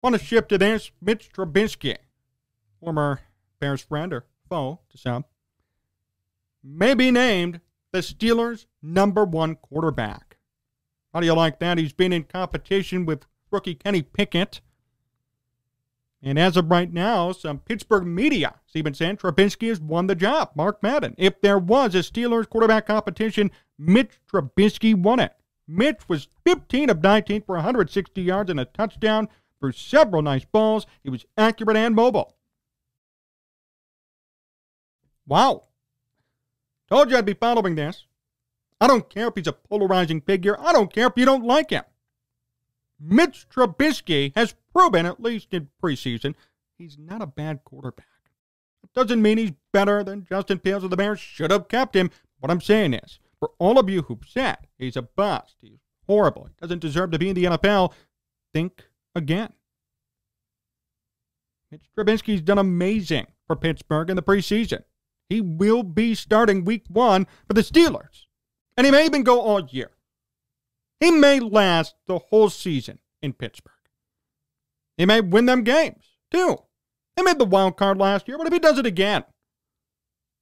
Want to shift to this? Mitch Trubisky, former Bears friend or foe to some, may be named the Steelers' #1 quarterback. How do you like that? He's been in competition with rookie Kenny Pickett. And as of right now, some Pittsburgh media has even said Trubisky has won the job. Mark Madden. If there was a Steelers quarterback competition, Mitch Trubisky won it. Mitch was 15 of 19 for 160 yards and a touchdown, threw several nice balls. He was accurate and mobile. Wow. Told you I'd be following this. I don't care if he's a polarizing figure. I don't care if you don't like him. Mitch Trubisky has proven, at least in preseason, he's not a bad quarterback. It doesn't mean he's better than Justin Fields, or the Bears should have kept him. What I'm saying is, for all of you who've said he's a bust, he's horrible, he doesn't deserve to be in the NFL, think again. Mitch Trubisky's done amazing for Pittsburgh in the preseason. He will be starting week 1 for the Steelers. And he may even go all year. He may last the whole season in Pittsburgh. He may win them games, too. He made the wild card last year, but if he does it again,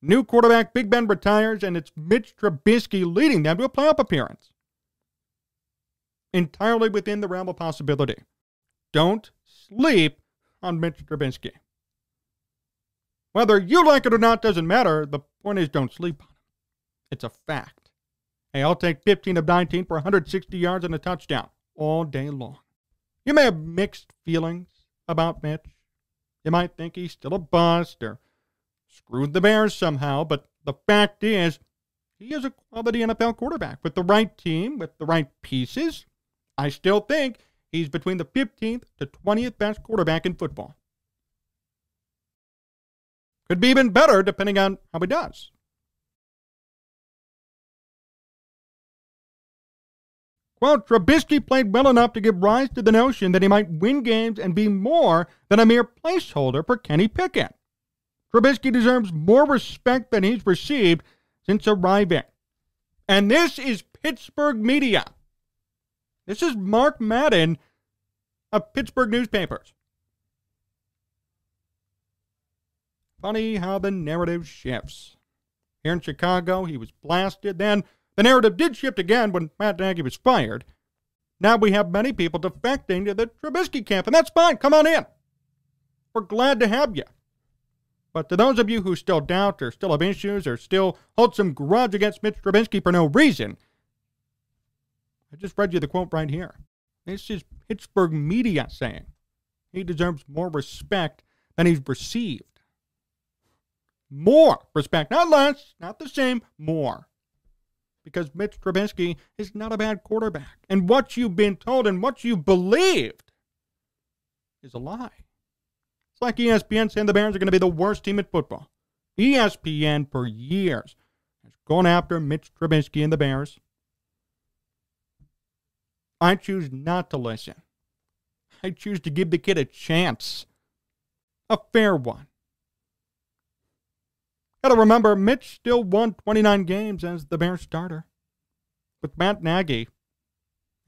new quarterback Big Ben retires, and it's Mitch Trubisky leading them to a playoff appearance. Entirely within the realm of possibility. Don't sleep on Mitch Trubisky. Whether you like it or not doesn't matter. The point is, don't sleep on him. It's a fact. Hey, I'll take 15 of 19 for 160 yards and a touchdown all day long. You may have mixed feelings about Mitch. You might think he's still a bust or screwed the Bears somehow, but the fact is, he is a quality NFL quarterback with the right team, with the right pieces. I still think he's between the 15th to 20th best quarterback in football. Could be even better depending on how he does. Quote, Trubisky played well enough to give rise to the notion that he might win games and be more than a mere placeholder for Kenny Pickett. Trubisky deserves more respect than he's received since arriving. And this is Pittsburgh media. This is Mark Madden of Pittsburgh newspapers. Funny how the narrative shifts. Here in Chicago, he was blasted. Then the narrative did shift again when Matt Nagy was fired. Now we have many people defecting to the Trubisky camp, and that's fine. Come on in. We're glad to have you. But to those of you who still doubt or still have issues or still hold some grudge against Mitch Trubisky for no reason, I just read you the quote right here. This is Pittsburgh media saying he deserves more respect than he's received. More respect, not less, not the same, more. Because Mitch Trubisky is not a bad quarterback. And what you've been told and what you've believed is a lie. It's like ESPN saying the Bears are going to be the worst team in football. ESPN for years has gone after Mitch Trubisky and the Bears. I choose not to listen. I choose to give the kid a chance. A fair one. Got to remember, Mitch still won 29 games as the Bears starter, with Matt Nagy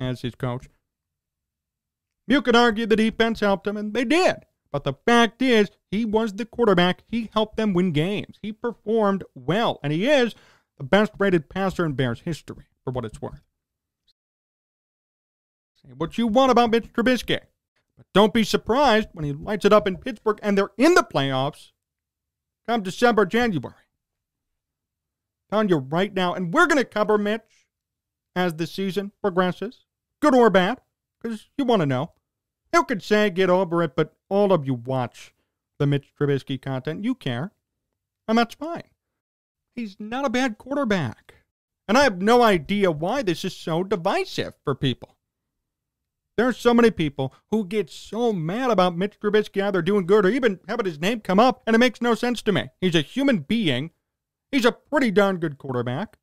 as his coach. You could argue the defense helped him, and they did. But the fact is, he was the quarterback. He helped them win games. He performed well, and he is the best-rated passer in Bears history, for what it's worth. Say what you want about Mitch Trubisky, but don't be surprised when he lights it up in Pittsburgh and they're in the playoffs come December, January. Telling you right now, and we're going to cover Mitch as the season progresses, good or bad, because you want to know. You could say get over it, but all of you watch the Mitch Trubisky content. You care, and that's fine. He's not a bad quarterback. And I have no idea why this is so divisive for people. There are so many people who get so mad about Mitch Trubisky either doing good or even having his name come up, and it makes no sense to me. He's a human being. He's a pretty darn good quarterback.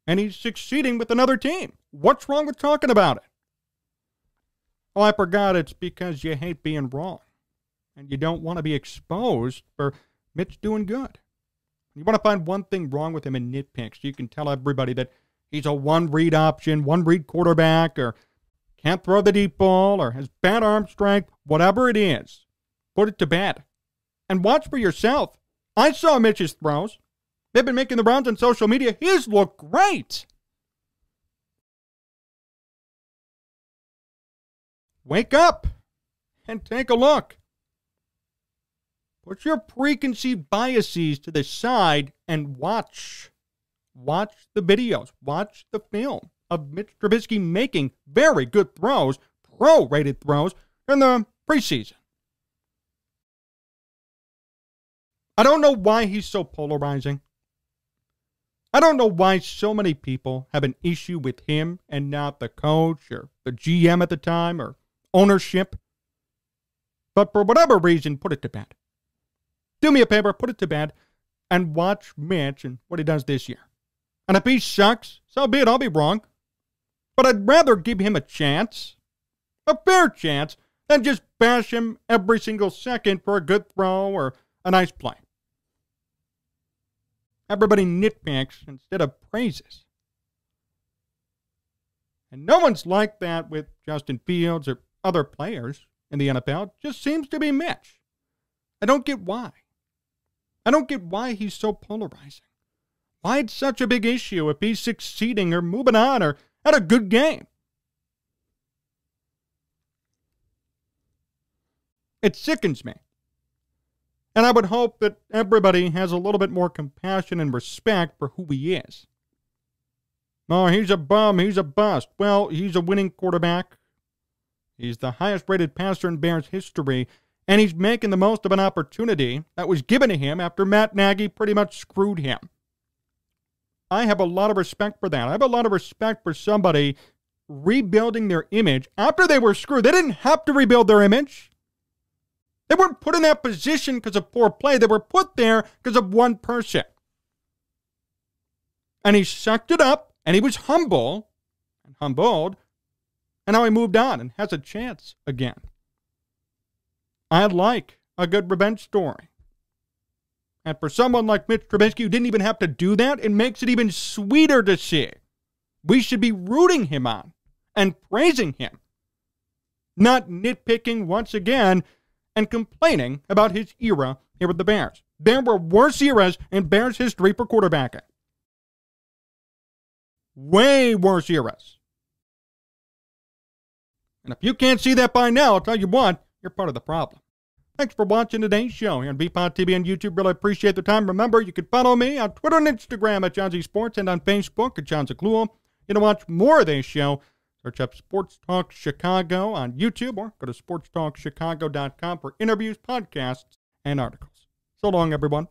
And he's succeeding with another team. What's wrong with talking about it? Oh, I forgot it's because you hate being wrong. And you don't want to be exposed for Mitch doing good. You want to find one thing wrong with him and nitpick so you can tell everybody that he's a one-read option, one-read quarterback, or can't throw the deep ball or has bad arm strength, whatever it is, put it to bed. And watch for yourself. I saw Mitch's throws. They've been making the rounds on social media. His look great. Wake up and take a look. Put your preconceived biases to the side and watch. Watch the videos. Watch the film of Mitch Trubisky making very good throws, pro-rated throws, in the preseason. I don't know why he's so polarizing. I don't know why so many people have an issue with him and not the coach or the GM at the time or ownership. But for whatever reason, put it to bed. Do me a favor, put it to bed, and watch Mitch and what he does this year. And if he sucks, so be it, I'll be wrong. But I'd rather give him a chance, a fair chance, than just bash him every single second for a good throw or a nice play. Everybody nitpicks instead of praises. And no one's like that with Justin Fields or other players in the NFL. It just seems to be Mitch. I don't get why. I don't get why he's so polarizing. Why it's such a big issue if he's succeeding or moving on or had a good game. It sickens me. And I would hope that everybody has a little bit more compassion and respect for who he is. Oh, he's a bum, he's a bust. Well, he's a winning quarterback. He's the highest rated passer in Bears history, and he's making the most of an opportunity that was given to him after Matt Nagy pretty much screwed him. I have a lot of respect for that. I have a lot of respect for somebody rebuilding their image after they were screwed. They didn't have to rebuild their image. They weren't put in that position because of poor play. They were put there because of one person. And he sucked it up, and he was humbled, and now he moved on and has a chance again. I like a good revenge story. And for someone like Mitch Trubisky who didn't even have to do that, it makes it even sweeter to see. We should be rooting him on and praising him, not nitpicking once again and complaining about his era here with the Bears. There were worse eras in Bears history for quarterbacking. Way worse eras. And if you can't see that by now, I'll tell you what, you're part of the problem. Thanks for watching today's show here on VPod TV and YouTube. Really appreciate the time. Remember, you can follow me on Twitter and Instagram at Jon Z Sports and on Facebook at Jon Zaghloul. You can watch more of this show. Search up Sports Talk Chicago on YouTube or go to sportstalkchicago.com for interviews, podcasts, and articles. So long, everyone.